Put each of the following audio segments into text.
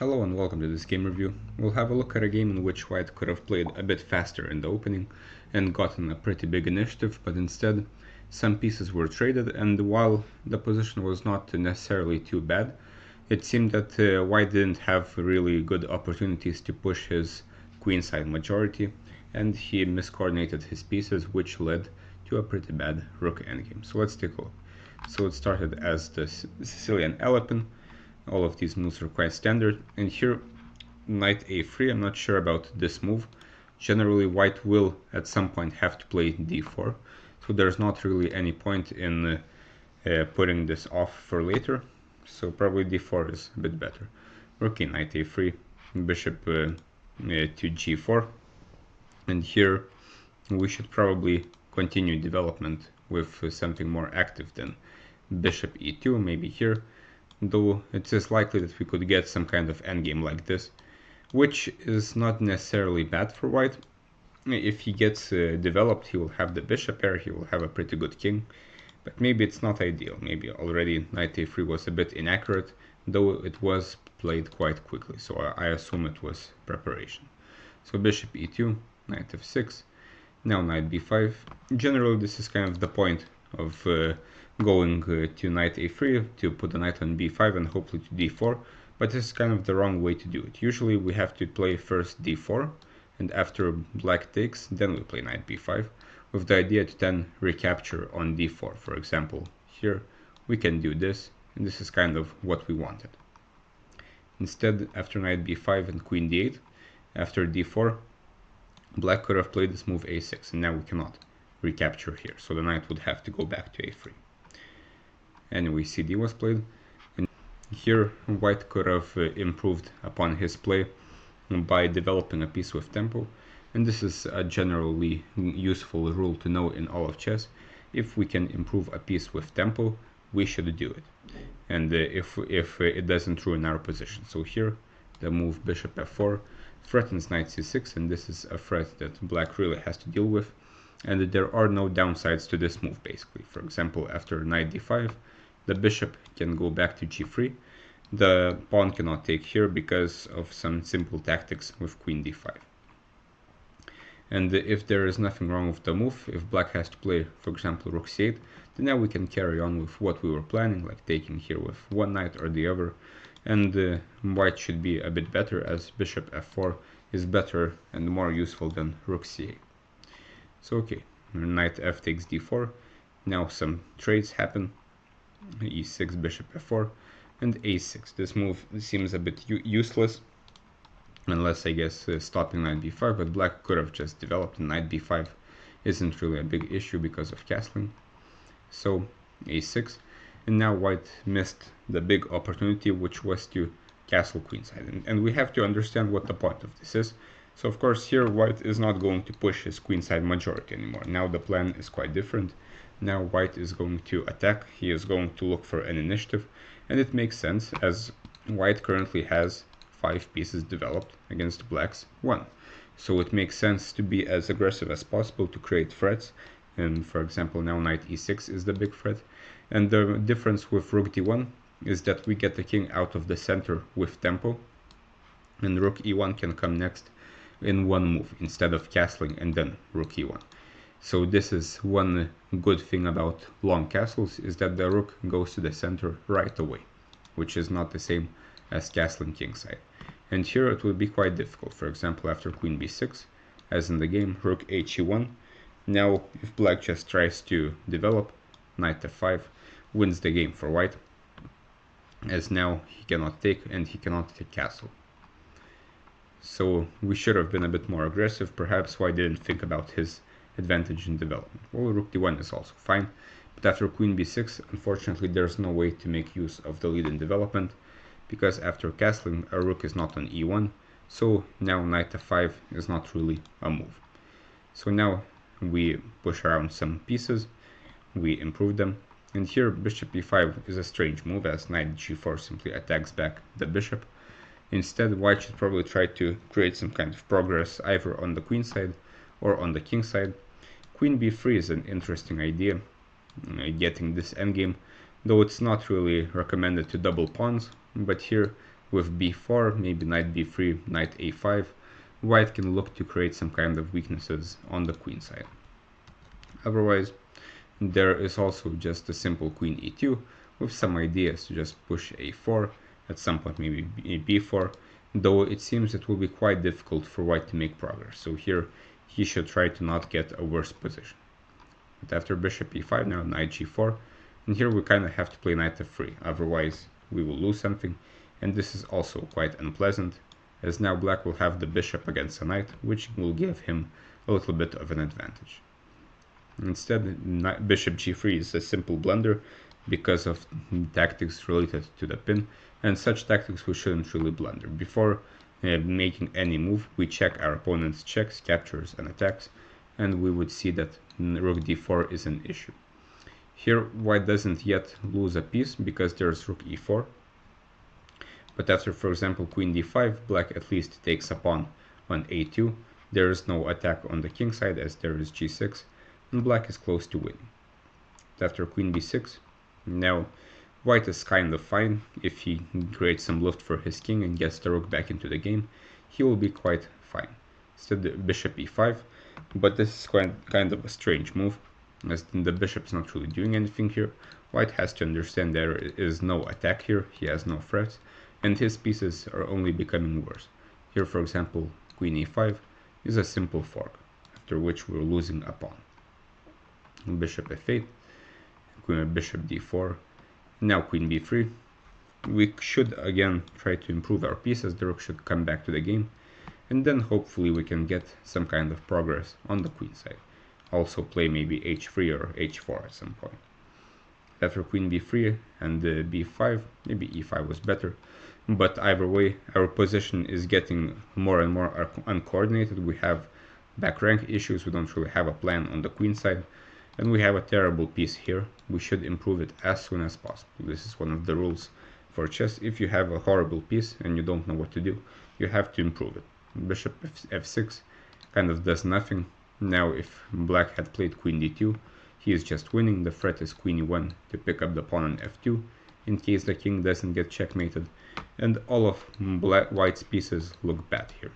Hello and welcome to this game review. We'll have a look at a game in which white could have played a bit faster in the opening and gotten a pretty big initiative, but instead some pieces were traded, and while the position was not necessarily too bad, it seemed that white didn't have really good opportunities to push his queenside majority, and he miscoordinated his pieces, which led to a pretty bad rook endgame. So let's take a look. So it started as the Sicilian elephant. All of these moves are quite standard, and here knight a3, I'm not sure about this move. Generally white will at some point have to play d4, so there's not really any point in putting this off for later, so probably d4 is a bit better. Okay, knight a3, bishop to g4, and here we should probably continue development with something more active than bishop e2, maybe here, though it is likely that we could get some kind of endgame like this, which is not necessarily bad for white. If he gets developed, he will have the bishop pair, he will have a pretty good king, but maybe it's not ideal. Maybe already knight a3 was a bit inaccurate, though it was played quite quickly, so I assume it was preparation. So bishop e2, knight f6, now knight b5. Generally this is kind of the point of going to knight a3 to put the knight on b5 and hopefully to d4, but this is kind of the wrong way to do it. Usually we have to play first d4, and after black takes, then we play knight b5, with the idea to then recapture on d4. For example, here we can do this, and this is kind of what we wanted. Instead, after knight b5 and queen d8, after d4, black could have played this move a6, and now we cannot recapture here, so the knight would have to go back to a3. Anyway, cd was played, and here white could have improved upon his play by developing a piece with tempo, and this is a generally useful rule to know in all of chess. If we can improve a piece with tempo, we should do it, and if it doesn't ruin our position. So here the move bishop f4 threatens knight c6, and this is a threat that black really has to deal with, and there are no downsides to this move basically. For example, after knight d5, the bishop can go back to g3. The pawn cannot take here because of some simple tactics with queen d5. And if there is nothing wrong with the move, if black has to play, for example, rook c8, then now we can carry on with what we were planning, like taking here with one knight or the other, and white should be a bit better, as bishop f4 is better and more useful than rook c8. So okay, knight f takes d4, now some trades happen, e6, bishop f4, and a6. This move seems a bit useless, unless I guess stopping knight b5, but black could have just developed, and knight b5 isn't really a big issue because of castling. So a6, and now white missed the big opportunity, which was to castle queenside, and we have to understand what the point of this is. So of course here white is not going to push his queenside majority anymore. Now the plan is quite different. Now white is going to attack, he is going to look for an initiative, and it makes sense as white currently has 5 pieces developed against black's 1. So it makes sense to be as aggressive as possible to create threats, and for example now knight e6 is the big threat, and the difference with rook d1 is that we get the king out of the center with tempo, and rook e1 can come next in one move instead of castling and then rook e1. So this is one good thing about long castles, is that the rook goes to the center right away, which is not the same as castling kingside. And here it will be quite difficult. For example, after queen b6, as in the game, rook he1. Now if black just tries to develop, knight f5 wins the game for white, as now he cannot take and he cannot take castle. So we should have been a bit more aggressive. Perhaps white didn't think about his advantage in development. Well, rook d1 is also fine, but after queen b6, unfortunately there's no way to make use of the lead in development, because after castling a rook is not on e1, so now knight f5 is not really a move. So now we push around some pieces, we improve them, and here bishop e5 is a strange move, as knight g4 simply attacks back the bishop. Instead, white should probably try to create some kind of progress either on the queen side or on the king side. Queen b3 is an interesting idea, getting this endgame, though it's not really recommended to double pawns, but here with b4, maybe knight b3, knight a5, white can look to create some kind of weaknesses on the queen side. Otherwise, there is also just a simple queen e2 with some ideas to just push a4, at some point maybe b4, though it seems it will be quite difficult for white to make progress, so here he should try to not get a worse position. But after bishop e5, now knight g4, and here we kind of have to play knight f3, otherwise we will lose something, and this is also quite unpleasant, as now black will have the bishop against a knight, which will give him a little bit of an advantage. Instead, bishop g3 is a simple blunder because of tactics related to the pin, and such tactics we shouldn't really blunder. Before making any move, we check our opponent's checks, captures, and attacks, and we would see that rook d4 is an issue. Here, white doesn't yet lose a piece because there's rook e4, but after, for example, queen d5, black at least takes a pawn on a2. There is no attack on the king side as there is g6, and black is close to winning. After queen b6, now white is kind of fine. If he creates some lift for his king and gets the rook back into the game, he will be quite fine. Instead, bishop e5, but this is kind of a strange move, as the bishop is not really doing anything here. White has to understand there is no attack here, he has no threats, and his pieces are only becoming worse. Here, for example, queen e5 is a simple fork, after which we're losing a pawn. Bishop f8, bishop d4, now queen b3. We should again try to improve our pieces, the rook should come back to the game, and then hopefully we can get some kind of progress on the queen side. Also play maybe h3 or h4 at some point. After queen b3 and b5, maybe e5 was better, but either way our position is getting more and more uncoordinated. We have back rank issues, we don't really have a plan on the queen side, and we have a terrible piece here. We should improve it as soon as possible. This is one of the rules for chess. If you have a horrible piece and you don't know what to do, you have to improve it. Bishop f6 kind of does nothing. Now if black had played queen d2, he is just winning. The threat is queen e1 to pick up the pawn on f2 in case the king doesn't get checkmated, and all of white's pieces look bad here.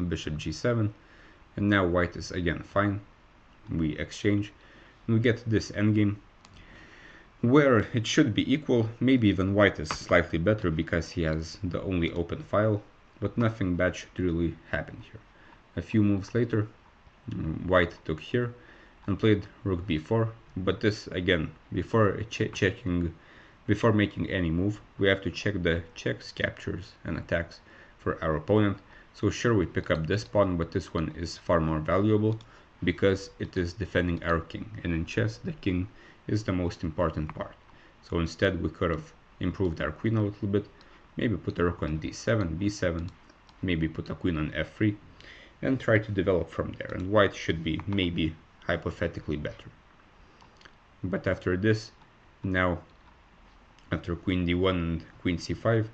Bishop g7, and now white is again fine. We exchange, and we get this endgame where it should be equal. Maybe even white is slightly better because he has the only open file, but nothing bad should really happen here. A few moves later, white took here and played rook b4, but this again, before making any move, we have to check the checks, captures, and attacks for our opponent. So sure, we pick up this pawn, but this one is far more valuable because it is defending our king, and in chess the king is the most important part. So instead we could have improved our queen a little bit, maybe put a rook on d7, b7, maybe put a queen on f3, and try to develop from there, and white should be maybe hypothetically better. But after this, now after queen d1 and queen c5,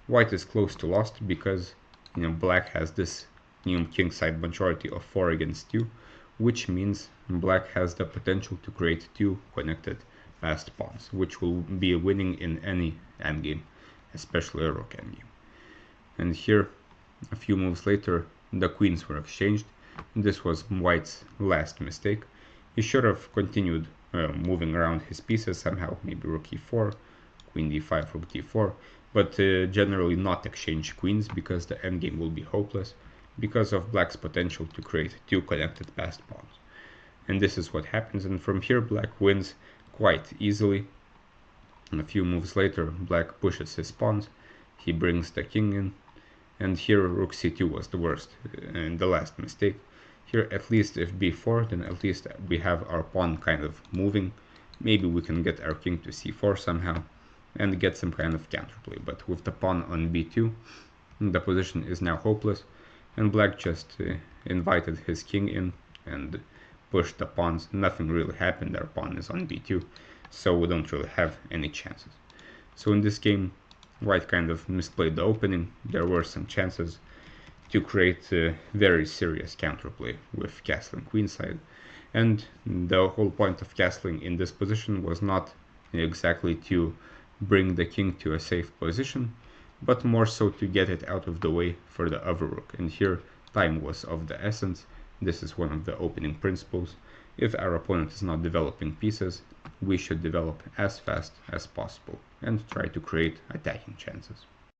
white is close to lost because black has this new kingside majority of 4 against 2, which means black has the potential to create 2 connected fast pawns, which will be winning in any endgame, especially a rook endgame. And here, a few moves later, the queens were exchanged. This was white's last mistake. He should have continued moving around his pieces somehow, maybe rook e4, queen d5, rook d4, but generally not exchange queens because the endgame will be hopeless because of black's potential to create 2 connected passed pawns. And this is what happens, and from here black wins quite easily. And a few moves later, black pushes his pawns, he brings the king in, and here rook c2 was the worst and the last mistake. Here at least if b4, then at least we have our pawn kind of moving. Maybe we can get our king to c4 somehow and get some kind of counterplay, but with the pawn on b2, the position is now hopeless, and black just invited his king in and pushed the pawns. Nothing really happened, our pawn is on b2, so we don't really have any chances. So in this game, white kind of misplayed the opening. There were some chances to create a very serious counterplay with castling queenside, and the whole point of castling in this position was not exactly to bring the king to a safe position, but more so to get it out of the way for the other rook, and here time was of the essence. This is one of the opening principles. If our opponent is not developing pieces, we should develop as fast as possible and try to create attacking chances.